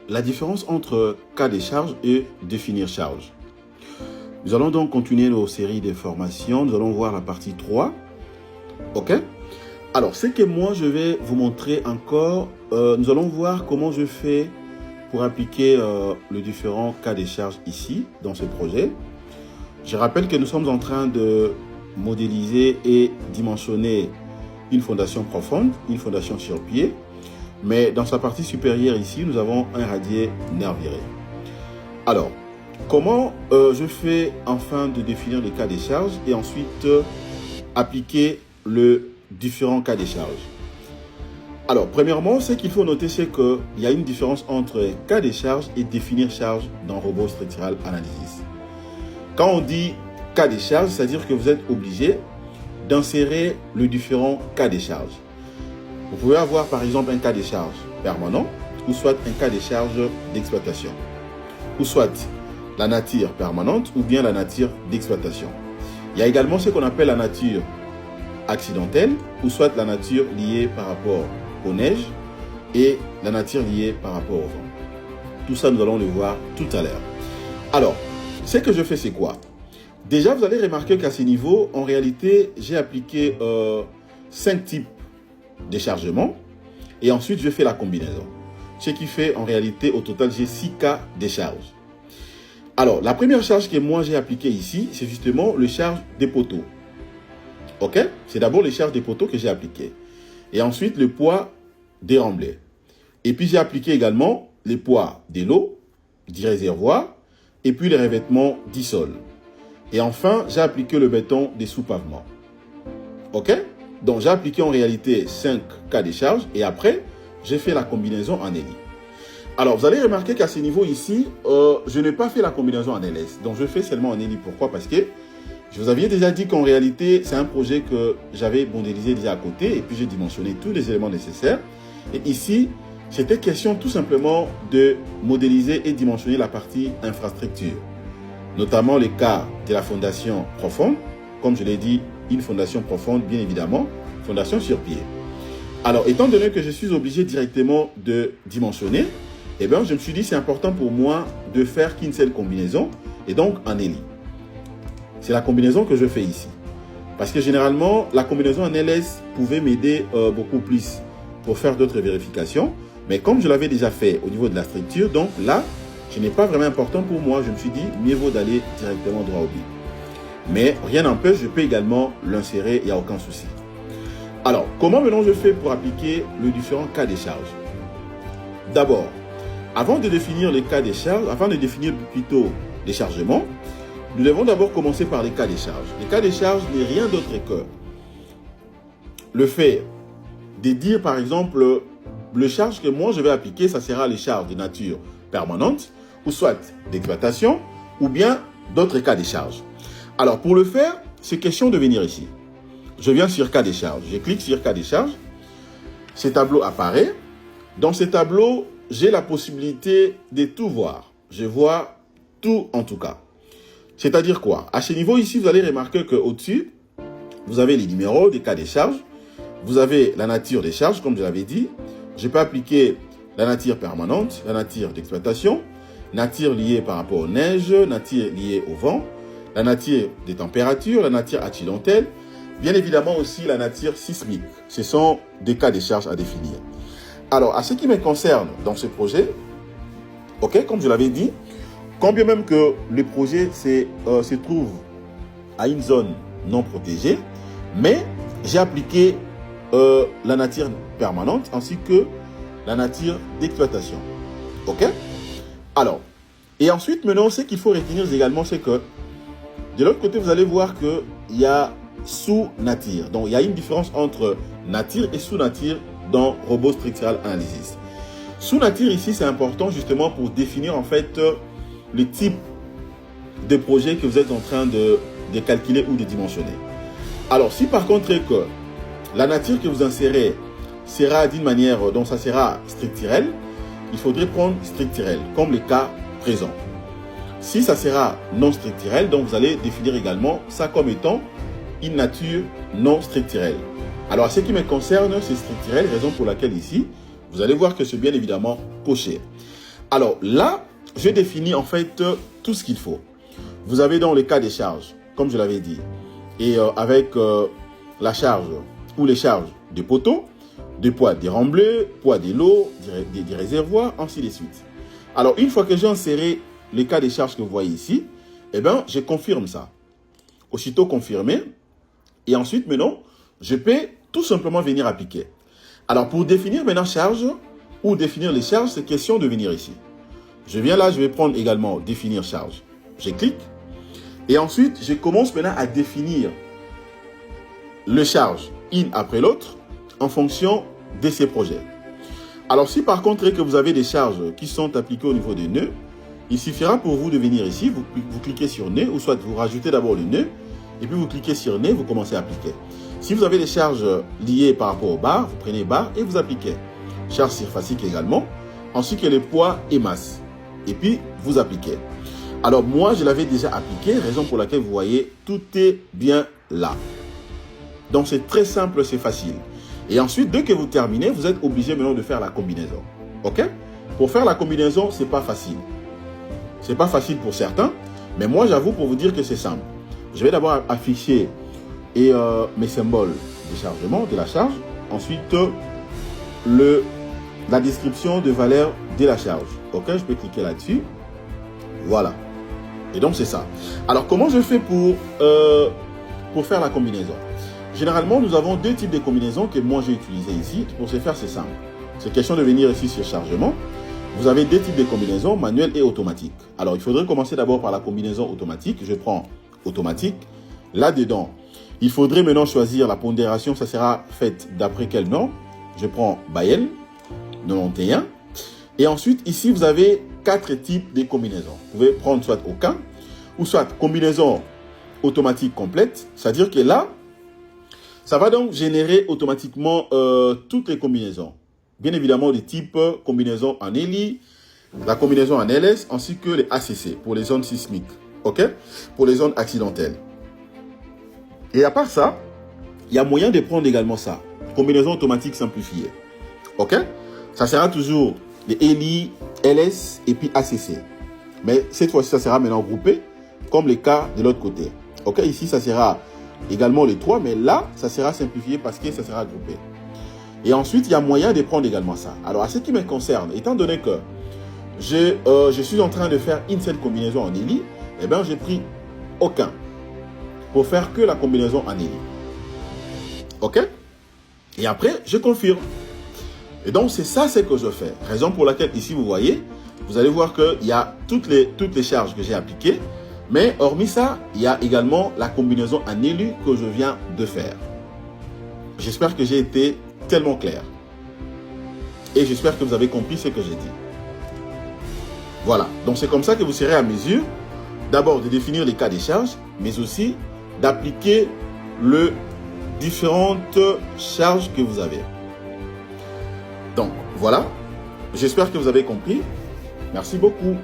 la différence entre cas des charges et définir charge. Nous allons donc continuer nos séries de formations. Nous allons voir la partie 3. OK? Alors, ce que moi, je vais vous montrer encore, nous allons voir comment je fais pour appliquer les différents cas des charges ici, dans ce projet. Je rappelle que nous sommes en train de modéliser et dimensionner une fondation profonde, une fondation sur pied. Mais dans sa partie supérieure ici, nous avons un radier nervuré. Alors, comment je fais afin de définir les cas des charges et ensuite appliquer le différents cas des charges? Alors, premièrement, ce qu'il faut noter, c'est qu'il y a une différence entre cas des charges et définir charge dans Robot Structural Analysis. Quand on dit cas des charges, c'est-à-dire que vous êtes obligé d'insérer le différent cas des charges. Vous pouvez avoir par exemple un cas des charges permanent ou soit un cas des charges d'exploitation ou soit la nature permanente ou bien la nature d'exploitation. Il y a également ce qu'on appelle la nature accidentelle ou soit la nature liée par rapport aux neiges et la nature liée par rapport au vent. Tout ça, nous allons le voir tout à l'heure. Alors, ce que je fais, c'est quoi? Déjà, vous allez remarquer qu'à ce niveau, en réalité, j'ai appliqué 5 types de chargements et ensuite, je fais la combinaison. Ce qui fait, en réalité, au total, j'ai 6 cas de charge. Alors, la première charge que moi, j'ai appliquée ici, c'est justement le charge des poteaux. OK? C'est d'abord les charges des poteaux que j'ai appliquées. Et ensuite, le poids des remblais. Et puis, j'ai appliqué également les poids de l'eau, du réservoir, et puis les revêtements du sol. Et enfin, j'ai appliqué le béton des sous-pavements. OK? Donc, j'ai appliqué en réalité 5 cas de charge. Et après, j'ai fait la combinaison en ELI. Alors, vous allez remarquer qu'à ce niveau ici, je n'ai pas fait la combinaison en LS. Donc, je fais seulement en ELI. Pourquoi? Parce que je vous avais déjà dit qu'en réalité, c'est un projet que j'avais modélisé déjà à côté et puis j'ai dimensionné tous les éléments nécessaires. Et ici, c'était question tout simplement de modéliser et dimensionner la partie infrastructure, notamment les cas de la fondation profonde. Comme je l'ai dit, une fondation profonde, bien évidemment, fondation sur pied. Alors, étant donné que je suis obligé directement de dimensionner, eh bien, je me suis dit c'est important pour moi de faire qu'une seule combinaison et donc en ELI. C'est la combinaison que je fais ici. Parce que généralement, la combinaison en LS pouvait m'aider beaucoup plus pour faire d'autres vérifications. Mais comme je l'avais déjà fait au niveau de la structure, donc là, ce n'est pas vraiment important pour moi. Je me suis dit, mieux vaut d'aller directement droit au but. Mais rien n'empêche, je peux également l'insérer, il n'y a aucun souci. Alors, comment maintenant je fais pour appliquer les différents cas de charge? D'abord, avant de définir les cas de charge, avant de définir plutôt les chargements, nous devons d'abord commencer par les cas de charge. Les cas de charge n'est rien d'autre que le fait de dire, par exemple, le charge que moi je vais appliquer, ça sera les charges de nature permanente, ou soit d'exploitation, ou bien d'autres cas de charge. Alors, pour le faire, c'est question de venir ici. Je viens sur cas de charge. Je clique sur cas de charge. Ce tableau apparaît. Dans ce tableau, j'ai la possibilité de tout voir. Je vois tout en tout cas. C'est-à-dire quoi? À ce niveau ici, vous allez remarquer qu'au-dessus, vous avez les numéros des cas de charge. Vous avez la nature des charges, comme je l'avais dit. Je peux appliquer la nature permanente, la nature d'exploitation, nature liée par rapport aux neiges, nature liée au vent, la nature des températures, la nature accidentelle, bien évidemment aussi la nature sismique. Ce sont des cas de charge à définir. Alors, à ce qui me concerne dans ce projet, OK, comme je l'avais dit, quand bien même que le projet se trouve à une zone non protégée, mais j'ai appliqué la nature permanente ainsi que la nature d'exploitation. OK? Alors, et ensuite, maintenant, ce qu'il faut retenir également, c'est que de l'autre côté, vous allez voir qu'il y a sous-nature. Donc, il y a une différence entre nature et sous-nature dans Robot Structural Analysis. Sous-nature ici, c'est important justement pour définir en fait le type de projet que vous êtes en train de calculer ou de dimensionner. Alors, si par contre que la nature que vous insérez sera d'une manière dont ça sera structurel, il faudrait prendre structurel comme le cas présent. Si ça sera non structurel, donc vous allez définir également ça comme étant une nature non structurelle. Alors, ce qui me concerne, c'est structurel, raison pour laquelle ici, vous allez voir que c'est bien évidemment coché. Alors là, je définis en fait tout ce qu'il faut. Vous avez dans le cas des charges, comme je l'avais dit, et avec la charge ou les charges des poteaux, des poids des remblais, poids des lots, des réservoirs, ainsi de suite. Alors, une fois que j'ai inséré les cas des charges que vous voyez ici, eh bien, je confirme ça. Aussitôt confirmé, et ensuite, maintenant, je peux tout simplement venir appliquer. Alors, pour définir maintenant charge ou définir les charges, c'est question de venir ici. Je viens là, je vais prendre également définir charge. Je clique. Et ensuite, je commence maintenant à définir le charge une après l'autre en fonction de ces projets. Alors, si par contre que vous avez des charges qui sont appliquées au niveau des nœuds, il suffira pour vous de venir ici, vous cliquez sur nœud, ou soit vous rajoutez d'abord le nœud, et puis vous cliquez sur nœud, vous commencez à appliquer. Si vous avez des charges liées par rapport aux barres, vous prenez barre et vous appliquez. Charge surfacique également, ainsi que les poids et masses. Et puis, vous appliquez. Alors, moi, je l'avais déjà appliqué, raison pour laquelle vous voyez, tout est bien là. Donc, c'est très simple, c'est facile. Et ensuite, dès que vous terminez, vous êtes obligé maintenant de faire la combinaison. OK? Pour faire la combinaison, c'est pas facile. C'est pas facile pour certains, mais moi, j'avoue pour vous dire que c'est simple. Je vais d'abord afficher mes symboles de chargement, de la charge. Ensuite, la description de valeur de la charge. OK, je peux cliquer là-dessus. Voilà. Et donc, c'est ça. Alors, comment je fais pour faire la combinaison? Généralement, nous avons deux types de combinaisons que moi, j'ai utilisées ici. Pour ce faire, c'est simple. C'est question de venir ici sur chargement. Vous avez deux types de combinaisons, manuelles et automatiques. Alors, il faudrait commencer d'abord par la combinaison automatique. Je prends automatique. Là-dedans, il faudrait maintenant choisir la pondération. Ça sera fait d'après quelle norme? Je prends Bael 91. Et ensuite, ici, vous avez 4 types de combinaisons. Vous pouvez prendre soit aucun, ou soit combinaison automatique complète. C'est-à-dire que là, ça va donc générer automatiquement toutes les combinaisons. Bien évidemment, les types combinaison en ELI, la combinaison en LS, ainsi que les ACC pour les zones sismiques. OK? Pour les zones accidentelles. Et à part ça, il y a moyen de prendre également ça. Combinaison automatique simplifiée. OK? Ça sera toujours les ELI, LS et puis ACC. Mais cette fois-ci, ça sera maintenant groupé comme les cas de l'autre côté. OK? Ici, ça sera également les 3, mais là, ça sera simplifié parce que ça sera groupé. Et ensuite, il y a moyen de prendre également ça. Alors, à ce qui me concerne, étant donné que je suis en train de faire une seule combinaison en ELI, eh bien, j'ai pris aucun pour faire que la combinaison en ELI. OK? Et après, je confirme. Et donc, c'est ça ce que je fais. Raison pour laquelle, ici, vous voyez, vous allez voir qu'il y a toutes les charges que j'ai appliquées. Mais hormis ça, il y a également la combinaison en ELI que je viens de faire. J'espère que j'ai été tellement clair. Et j'espère que vous avez compris ce que j'ai dit. Voilà. Donc, c'est comme ça que vous serez à mesure d'abord de définir les cas des charges, mais aussi d'appliquer les différentes charges que vous avez. Donc, voilà. J'espère que vous avez compris. Merci beaucoup.